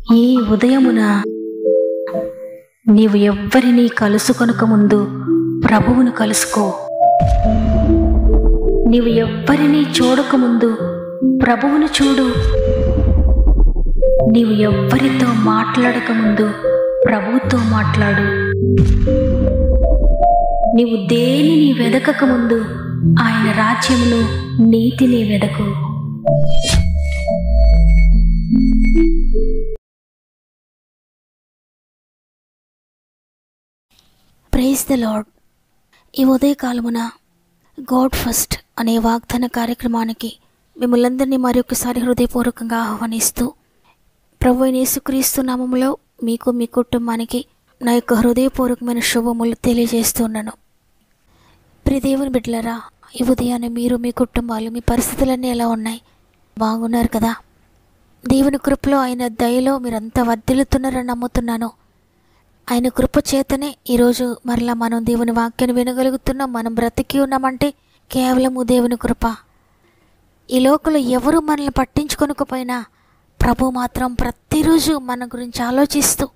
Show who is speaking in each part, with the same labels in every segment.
Speaker 1: ఈ ఉదయమున నీవు ఎవ్వరినీ కలుసుకొనక ముందు ప్రభువును కలుసుకో. నీవు ఎవ్వరినీ చూడకముందు ప్రభువును చూడు. నీవు ఎవ్వరితో మాట్లాడకముందు ప్రభువుతో మాట్లాడు. నీవు దేనిని వెదకకముందు ఆయన రాజ్యమును, నీతిని వెదకు. Praise the lord. ఈ ఉదయకాలమున గాడ్ ఫస్ట్ అనే వాగ్దాన కార్యక్రమానికి మిమ్మల్ందరినీ మరొకసారి హృదయపూర్వకంగా ఆహ్వానిస్తూ, ప్రభువైన యేసుక్రీస్తు నామములో మీకు, మీ కుటుంబానికి నా యొక్క హృదయపూర్వకమైన శుభములు తెలియజేస్తున్నాను. ప్రియ దేవుని బిడ్డలారా, ఈ ఉదయాన్నే మీరు, మీ కుటుంబాలు, మీ పరిస్థితులన్నీ ఎలా ఉన్నాయి? బాగున్నారు కదా? దేవుని కృపలో, ఆయన దయలో మీరంతా వర్ధిల్లుతున్నారని నమ్ముతున్నాను. ఆయన కృప చేతనే ఈరోజు మరలా మనం దేవుని వాక్యాన్ని వినగలుగుతున్నాం. మనం బ్రతికి ఉన్నామంటే కేవలము దేవుని కృప. ఈ లోకంలో ఎవరు మనల్ని పట్టించుకొనకపోయినా ప్రభు మాత్రం ప్రతిరోజు మన గురించి ఆలోచిస్తూ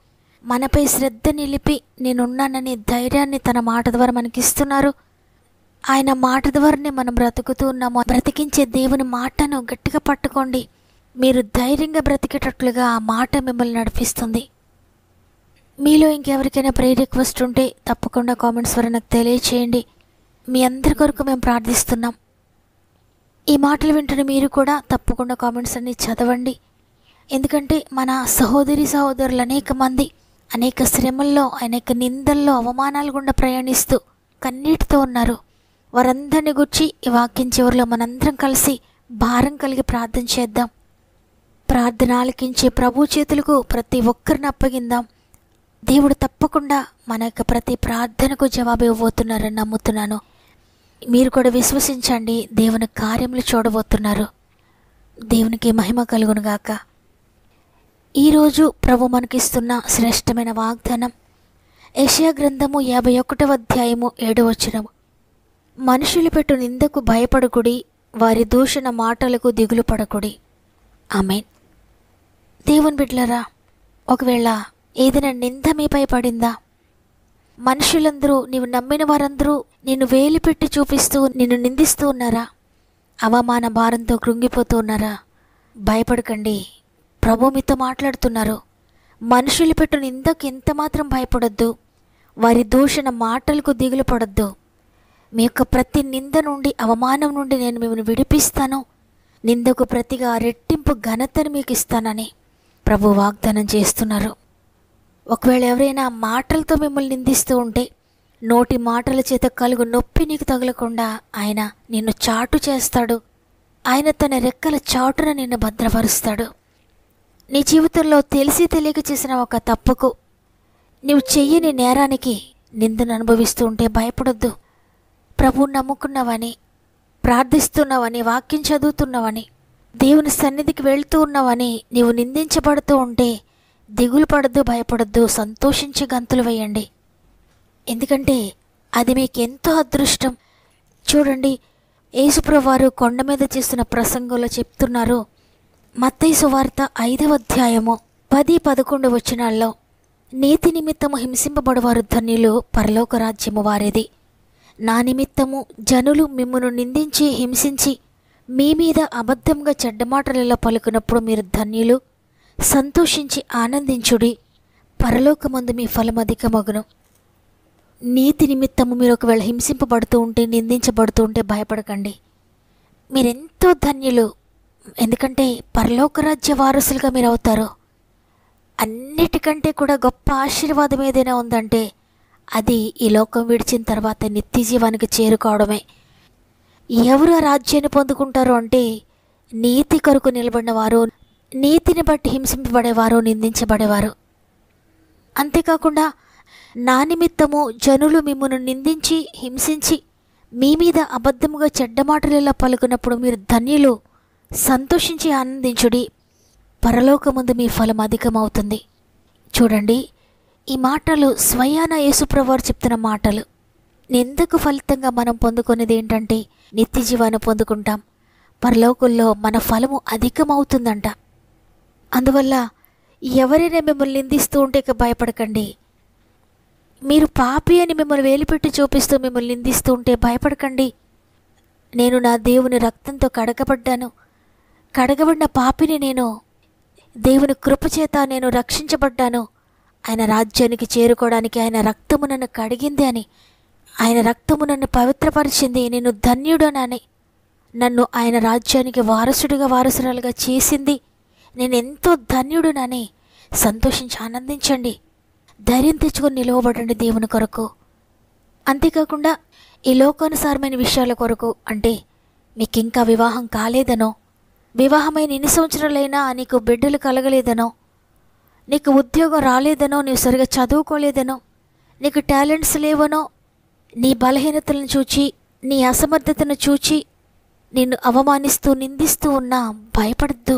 Speaker 1: మనపై శ్రద్ధ నిలిపి నేనున్నాననే ధైర్యాన్ని తన మాట ద్వారా మనకిస్తున్నారు. ఆయన మాట ద్వారానే మనం బ్రతుకుతూ ఉన్నాము. బ్రతికించే దేవుని మాటను గట్టిగా పట్టుకోండి. మీరు ధైర్యంగా బ్రతికేటట్లుగా ఆ మాట మిమ్మల్ని నడిపిస్తుంది. మీలో ఇంకెవరికైనా ప్రేయర్ రిక్వెస్ట్ ఉంటే తప్పకుండా కామెంట్స్ ద్వారా నాకు తెలియచేయండి. మీ అందరి కొరకు మేము ప్రార్థిస్తున్నాం. ఈ మాటలు వింటున్న మీరు కూడా తప్పకుండా కామెంట్స్ అన్ని చదవండి. ఎందుకంటే మన సహోదరులు అనేక మంది అనేక శ్రమల్లో, అనేక నిందల్లో, అవమానాలు గుండా ప్రయాణిస్తూ కన్నీటితో ఉన్నారు. వారందరిని గుర్చి ఈ వాక్యం చివరిలో మనందరం కలిసి భారం కలిగి ప్రార్థన చేద్దాం. ప్రార్థన ఆలకించే ప్రభు చేతులకు ప్రతి ఒక్కరిని అప్పగిందాం. దేవుడు తప్పకుండా మన యొక్క ప్రతి ప్రార్థనకు జవాబు ఇవ్వబోతున్నారని నమ్ముతున్నాను. మీరు కూడా విశ్వసించండి, దేవుని కార్యములు చూడబోతున్నారు. దేవునికి మహిమ కలుగునుగాక. ఈరోజు ప్రభు మనకిస్తున్న శ్రేష్టమైన వాగ్దానం యెషయా గ్రంథము 51వ అధ్యాయము 7వ వచనం. మనుషులు పెట్టు నిందకు భయపడకుడి, వారి దూషణ మాటలకు దిగులు పడకుడి. ఆమేన్. దేవుని బిడ్డలారా, ఒకవేళ ఏదైనా నింద మీపై పడిందా? మనుషులందరూ, నీవు నమ్మిన వారందరూ నిన్ను వేలు పెట్టి చూపిస్తూ నిన్ను నిందిస్తూ ఉన్నారా? అవమాన భారంతో కృంగిపోతూ ఉన్నారా? భయపడకండి, ప్రభు మీతో మాట్లాడుతున్నారు. మనుషులు పెట్టు నిందకు ఎంతమాత్రం భయపడొద్దు, వారి దూషణ మాటలకు దిగులు పడొద్దు. మీ యొక్క ప్రతి నింద నుండి, అవమానం నుండి నేను మిమ్మల్ని విడిపిస్తాను. నిందకు ప్రతిగా రెట్టింపు ఘనతను మీకు ఇస్తానని ప్రభు వాగ్దానం చేస్తున్నారు. ఒకవేళ ఎవరైనా మాటలతో మిమ్మల్ని నిందిస్తూ ఉంటే, నోటి మాటల చేత కలుగు నొప్పి నీకు తగలకుండా ఆయన నిన్ను చాటు చేస్తాడు. ఆయన తన రెక్కల చాటున నిన్ను భద్రపరుస్తాడు. నీ జీవితంలో తెలిసి తెలియక చేసిన ఒక తప్పుకు, నీవు చెయ్యని నేరానికి నిందను అనుభవిస్తూ ఉంటే భయపడొద్దు. ప్రభువుని నమ్ముకున్నావని, ప్రార్థిస్తున్నావని, వాక్యం చదువుతున్నావని, దేవుని సన్నిధికి వెళ్తూ ఉన్నావని నీవు నిందించబడుతూ ఉంటే దిగులు పడద్దు, భయపడద్దు, సంతోషించి గంతులు వేయండి. ఎందుకంటే అది మీకు ఎంతో అదృష్టం. చూడండి, యేసుప్రభువు వారు కొండ మీద చేస్తున్న ప్రసంగంలో చెప్తున్నారు. మత్తయి సువార్త 5వ అధ్యాయము 10-11 వచనాల్లో, నీతి నిమిత్తము హింసింపబడువారు ధన్యులు, పరలోక రాజ్యము వారిది. నా నిమిత్తము జనులు మిమ్మును నిందించి హింసించి మీ మీద అబద్ధంగా చెడ్డమాటలలో పలుకున్నప్పుడు మీరు ధన్యులు, సంతోషించి ఆనందించుడి, పరలోకమందు మీ ఫలం అధికమగును. నీతి నిమిత్తము మీరు ఒకవేళ హింసింపబడుతూ ఉంటే, నిందించబడుతూ ఉంటే భయపడకండి. మీరెంతో ధన్యులు. ఎందుకంటే పరలోక రాజ్య వారసులుగా మీరు అవుతారు. అన్నిటికంటే కూడా గొప్ప ఆశీర్వాదం ఏదైనా ఉందంటే అది ఈ లోకం విడిచిన తర్వాత నిత్య జీవానికి చేరుకోవడమే. ఎవరు ఆ రాజ్యాన్ని పొందుకుంటారు అంటే, నీతి కొరకు నిలబడిన వారు, నీతిని బట్టి హింసింపబడేవారు, నిందించబడేవారు. అంతేకాకుండా నా నిమిత్తము జనులు మిమ్మును నిందించి హింసించి మీ మీద అబద్ధముగా చెడ్డమాటలలో పలుకున్నప్పుడు మీరు ధన్యులు, సంతోషించి ఆనందించుడి, పరలోకముందు మీ ఫలం అధికమవుతుంది. చూడండి, ఈ మాటలు స్వయాన యేసుప్రభువు చెప్తున్న మాటలు. నిందకు ఫలితంగా మనం పొందుకునేది ఏంటంటే నిత్య జీవాన్ని పొందుకుంటాం. పరలోకంలో మన ఫలము అధికమవుతుందంట. అందువల్ల ఎవరైనా మిమ్మల్ని నిందిస్తూ ఉంటే ఇక భయపడకండి. మీరు పాపి అని మిమ్మల్ని వేలుపెట్టి చూపిస్తూ మిమ్మల్ని నిందిస్తూ ఉంటే భయపడకండి. నేను నా దేవుని రక్తంతో కడగబడ్డాను. కడగబడిన పాపిని నేను. దేవుని కృపచేత నేను రక్షించబడ్డాను. ఆయన రాజ్యానికి చేరుకోవడానికి ఆయన రక్తము నన్ను కడిగింది అని, ఆయన రక్తము నన్ను పవిత్రపరిచింది, నేను ధన్యుడనని, నన్ను ఆయన రాజ్యానికి వారసురాలుగా చేసింది, నేను ఎంతో ధన్యుడునని సంతోషించి ఆనందించండి. ధైర్యం తెచ్చుకొని నిలవబడండి దేవుని కొరకు. అంతేకాకుండా ఈ లోకానుసారమైన విషయాల కొరకు, అంటే మీకు ఇంకా వివాహం కాలేదనో, వివాహమైన ఎన్ని సంవత్సరాలైనా నీకు బిడ్డలు కలగలేదనో, నీకు ఉద్యోగం రాలేదనో, నీవు సరిగా చదువుకోలేదనో, నీకు టాలెంట్స్ లేవనో, నీ బలహీనతలను చూచి, నీ అసమర్థతను చూచి నిన్ను అవమానిస్తూ నిందిస్తూ ఉన్నా భయపడద్దు.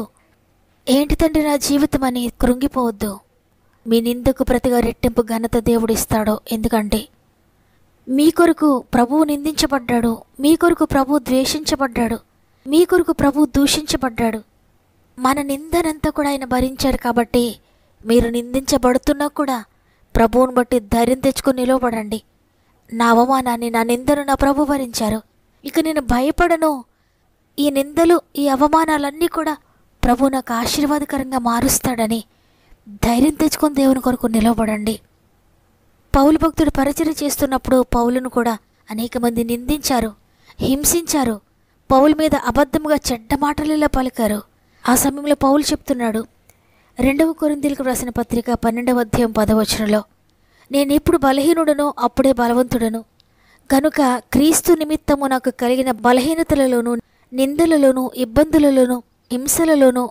Speaker 1: ఏంటి తండ్రి నా జీవితం అని కృంగిపోవద్దు. మీ నిందకు ప్రతిగా రెట్టింపు ఘనత దేవుడు ఇస్తాడో. ఎందుకంటే మీ కొరకు ప్రభువు నిందించబడ్డాడు, మీ కొరకు ప్రభువు ద్వేషించబడ్డాడు, మీ కొరకు ప్రభువు దూషించబడ్డాడు. మన నిందనంతా కూడా ఆయన భరించాడు. కాబట్టి మీరు నిందించబడుతున్నా కూడా ప్రభువుని బట్టి ధైర్యం తెచ్చుకొని నిలవబడండి. నా అవమానాన్ని, నా నిందను నా ప్రభు భరించారు, ఇక నేను భయపడను. ఈ నిందలు, ఈ అవమానాలన్నీ కూడా ప్రభు నాకు ఆశీర్వాదకరంగా మారుస్తాడని ధైర్యం తెచ్చుకొని దేవుని కొరకు నిలవబడండి. పౌలు భక్తుడు పరిచర్య చేస్తున్నప్పుడు పౌలును కూడా అనేక మంది నిందించారు, హింసించారు, పౌలు మీద అబద్ధముగా చెడ్డ మాటలలో పలికారు. ఆ సమయంలో పౌలు చెప్తున్నాడు, 2 కొరింథీయులకు రాసిన పత్రిక 12వ అధ్యాయం 10వ వచనంలో, నేనెప్పుడు బలహీనుడనో అప్పుడే బలవంతుడను, కనుక క్రీస్తు నిమిత్తము నాకు కలిగిన బలహీనతలలోనూ, నిందలలోనూ, ఇబ్బందులలోనూ, హింసలలోనూ,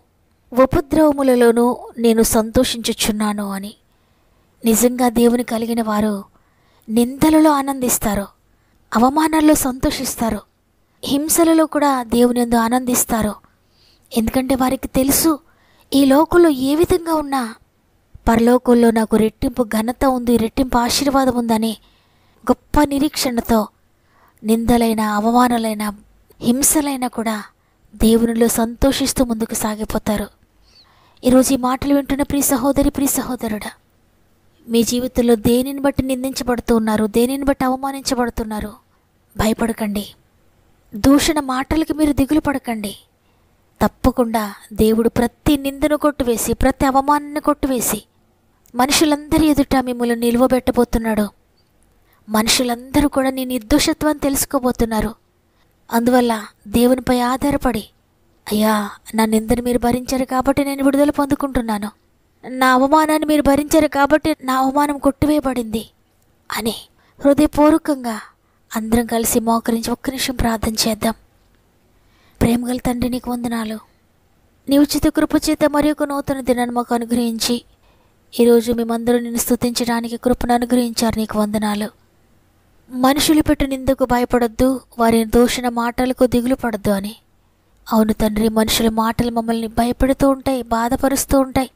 Speaker 1: ఉపద్రవములలోనూ నేను సంతోషించుచున్నాను అని. నిజంగా దేవుని కలిగిన వారు నిందలలో ఆనందిస్తారు, అవమానాల్లో సంతోషిస్తారు, హింసలలో కూడా దేవుని యందు ఆనందిస్తారు. ఎందుకంటే వారికి తెలుసు, ఈ లోకంలో ఏ విధంగా ఉన్నా పరలోకంలో నాకు రెట్టింపు ఘనత ఉంది, రెట్టింపు ఆశీర్వాదం ఉందని గొప్ప నిరీక్షణతో నిందలైన, అవమానాలైన, హింసలైనా కూడా దేవునిలో సంతోషిస్తూ ముందుకు సాగిపోతారు. ఈరోజు ఈ మాటలు వింటున్న ప్రియ సహోదరి, ప్రియ సహోదరుడా, మీ జీవితంలో దేనిని బట్టి నిందించబడుతూ ఉన్నారు, దేనిని బట్టి అవమానించబడుతున్నారు, భయపడకండి. దూషణ మాటలకి మీరు దిగులు పడకండి. తప్పకుండా దేవుడు ప్రతి నిందను కొట్టువేసి, ప్రతి అవమానాన్ని కొట్టువేసి మనుషులందరి ఎదుట మిమ్మల్ని నిలువబెట్టబోతున్నాడు. మనుషులందరూ కూడా నీ నిర్దోషత్వాన్ని తెలుసుకోబోతున్నారు. అందువల్ల దేవునిపై ఆధారపడి, అయ్యా నా నిందను మీరు భరించారు కాబట్టి నేను విడుదల పొందుకుంటున్నాను, నా అవమానాన్ని మీరు భరించారు కాబట్టి నా అవమానం కొట్టివేయబడింది అని హృదయపూర్వకంగా అందరం కలిసి మోకరించి ఒక్క నిమిషం ప్రార్థన చేద్దాం. ప్రేమగల తండ్రి, నీకు వందనాలు. నీ ఉచిత కృప చేత మరి ఒక నూతన దినాన్ని మాకు అనుగ్రహించి ఈరోజు మేమందరూ నిన్ను స్తుతించడానికి కృపను అనుగ్రహించారు. నీకు వందనాలు. మనుషులు పెట్టు నిందకు భయపడొద్దు, వారి దూషణ మాటలకు దిగులు పడద్దు అని. అవును తండ్రి, మనుషుల మాటలు మమ్మల్ని భయపెడుతూ ఉంటాయి, బాధపరుస్తూ ఉంటాయి,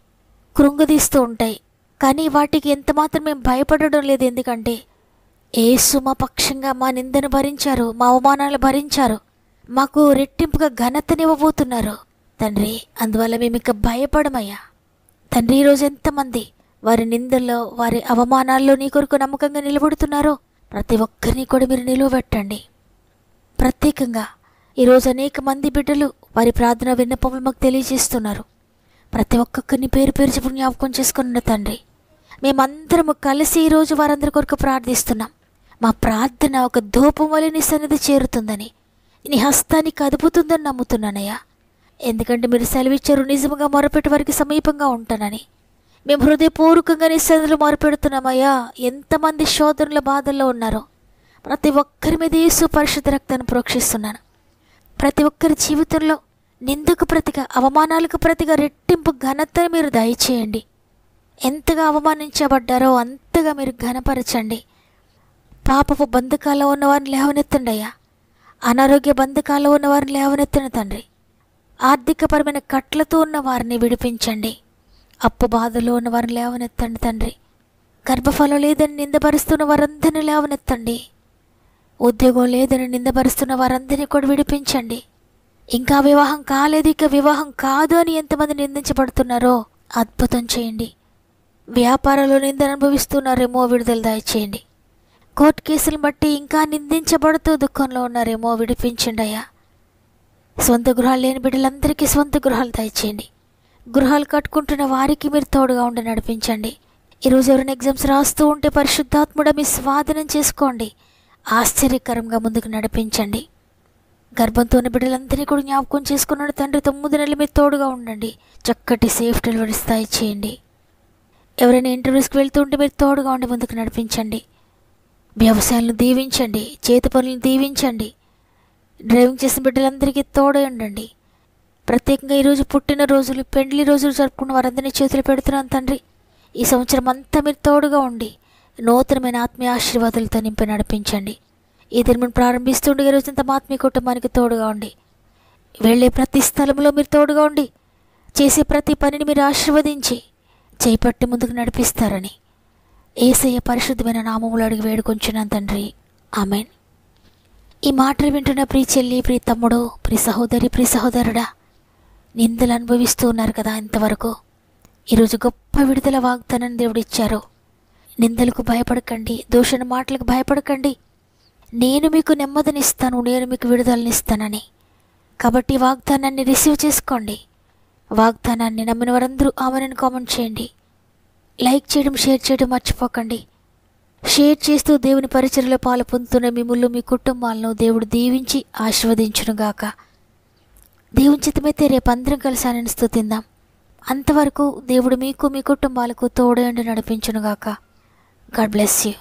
Speaker 1: కృంగదీస్తూ ఉంటాయి. కానీ వాటికి ఎంత మాత్రం మేము భయపడడం లేదు. ఎందుకంటే యేసు మా పక్షంగా మా నిందను భరించారు, మా అవమానాలు భరించారు, మాకు రెట్టింపుగా ఘనతనివ్వబోతున్నారు తండ్రి. అందువల్ల మేము ఇక భయపడమయ్యా తండ్రి. ఈరోజు ఎంతమంది వారి నిందల్లో, వారి అవమానాల్లో నీ కొరకు నమ్మకంగా నిలబడుతున్నారో ప్రతి ఒక్కరిని కూడా మీరు నిలువబెట్టండి. ప్రత్యేకంగా ఈరోజు అనేక మంది బిడ్డలు వారి ప్రార్థన విన్నపములు మాకు తెలియజేస్తున్నారు. ప్రతి ఒక్కొక్కరిని పేరు పేరు చెప్పు జ్ఞాపకం చేసుకున్న తండ్రి, మేమందరము కలిసి ఈరోజు వారందరి కొరకు ప్రార్థిస్తున్నాం. మా ప్రార్థన ఒక ధూపం వలె నీ సన్నిధి చేరుతుందని, నీ హస్తాన్ని కదుపుతుందని నమ్ముతున్నానయ్యా. ఎందుకంటే మీరు సెలవిచ్చారు, నిజంగా మొరపెట్టి వారికి సమీపంగా ఉంటానని. మేము హృదయపూర్వకంగా నీ సన్నిధిలో మొరపెడుతున్నామయ్యా. ఎంతమంది శోధనల బాధల్లో ఉన్నారో ప్రతి ఒక్కరి మీద యేసు పరిశుద్ధ రక్తాన్ని ప్రోక్షిస్తున్నాను. ప్రతి ఒక్కరి జీవితంలో నిందకు ప్రతిగా, అవమానాలకు ప్రతిగా రెట్టింపు ఘనతను మీరు దయచేయండి. ఎంతగా అవమానించబడ్డారో అంతగా మీరు ఘనపరచండి. పాపపు బంధకాల్లో ఉన్నవారిని లేవనెత్తండి అయ్యా. అనారోగ్య బంధకాల్లో ఉన్నవారిని లేవనెత్తండి తండ్రి. ఆర్థికపరమైన కట్లతో ఉన్న వారిని విడిపించండి. అప్పు బాధలో ఉన్న వారిని లేవనెత్తండి తండ్రి. గర్భఫలం లేదని నిందపరుస్తున్న వారందరినీ లేవనెత్తండి. ఉద్యోగం లేదని నిందపరుస్తున్న వారందరినీ కూడా విడిపించండి. ఇంకా వివాహం కాలేదు, ఇక వివాహం కాదు అని ఎంతమంది నిందించబడుతున్నారో అద్భుతం చేయండి. వ్యాపారంలో నిందను అనుభవిస్తున్నారేమో, విడుదల దయచేయండి. కోర్టు కేసులను బట్టి ఇంకా నిందించబడుతూ దుఃఖంలో ఉన్నారేమో, విడిపించండి అయ్యా. సొంత గృహాలు లేని బిడ్డలందరికీ సొంత గృహాలు దయచేయండి. గృహాలు కట్టుకుంటున్న వారికి మీరు తోడుగా ఉండి నడిపించండి. ఈరోజు ఎవరైనా ఎగ్జామ్స్ రాస్తూ ఉంటే పరిశుద్ధాత్ముడ మీ స్వాధీనం చేసుకోండి. ఆశ్చర్యకరంగా ముందుకు నడిపించండి. గర్భంతో ఉన్న బిడ్డలందరినీ కూడా జ్ఞాపకం చేసుకున్నాడు తండ్రి. 9 నెలలు మీరు తోడుగా ఉండండి. చక్కటి సేఫ్ డెలివరీస్ దయచేయండి. ఎవరైనా ఇంటర్వ్యూస్కి వెళ్తూ ఉంటే మీరు తోడుగా ఉండి ముందుకు నడిపించండి. వ్యవసాయాలను దీవించండి. చేతి పనులను దీవించండి. డ్రైవింగ్ చేసిన బిడ్డలందరికీ తోడే ఉండండి. ప్రత్యేకంగా ఈరోజు పుట్టినరోజులు, పెండ్లి రోజులు జరుపుకున్న వారందరినీ చేతులు పెడుతున్నాను తండ్రి. ఈ సంవత్సరం అంతా మీరు తోడుగా ఉండి నూతనమైన ఆత్మీయ ఆశీర్వాదాలతో నింపి నడిపించండి. ఈ దినం ప్రారంభిస్తుండగా ఈరోజంతా మా ఆత్మీయ కుటుంబానికి తోడుగా ఉండి, వెళ్ళే ప్రతి స్థలంలో మీరు తోడుగా ఉండి, చేసే ప్రతి పనిని మీరు ఆశీర్వదించి చేపట్టి ముందుకు నడిపిస్తారని యేసయ్య పరిశుద్ధమైన నామములో అడిగి వేడుకొంచున్నాను తండ్రి. ఆమెన్. ఈ మాటలు వింటున్న ప్రియ చెల్లి, ప్రియ తమ్ముడు, ప్రియ సహోదరి, ప్రియ సహోదరుడా, నిందలు అనుభవిస్తూ ఉన్నారు కదా ఇంతవరకు. ఈరోజు గొప్ప విడుదల వాగ్దానాన్ని దేవుడు ఇచ్చారు. నిందలకు భయపడకండి, దూషణ మాటలకు భయపడకండి. నేను మీకు నెమ్మదినిస్తాను, నేను మీకు విడుదలనిస్తానని. కాబట్టి వాగ్దానాన్ని రిసీవ్ చేసుకోండి. వాగ్దానాన్ని నమ్మిన వారందరూ ఆమెను కామెంట్ చేయండి. లైక్ చేయడం, షేర్ చేయడం మర్చిపోకండి. షేర్ చేస్తూ దేవుని పరిచర్యలో పాలు పొందుతున్న మిమ్ములు, మీ కుటుంబాలను దేవుడు దీవించి ఆశీర్వదించునుగాక. దేవుని చిత్తమైతే రేపు అందరం కలిసి ఆయనను స్తుతిందాం. అంతవరకు దేవుడు మీకు, మీ కుటుంబాలకు తోడేండి నడిపించునుగాక. God bless you.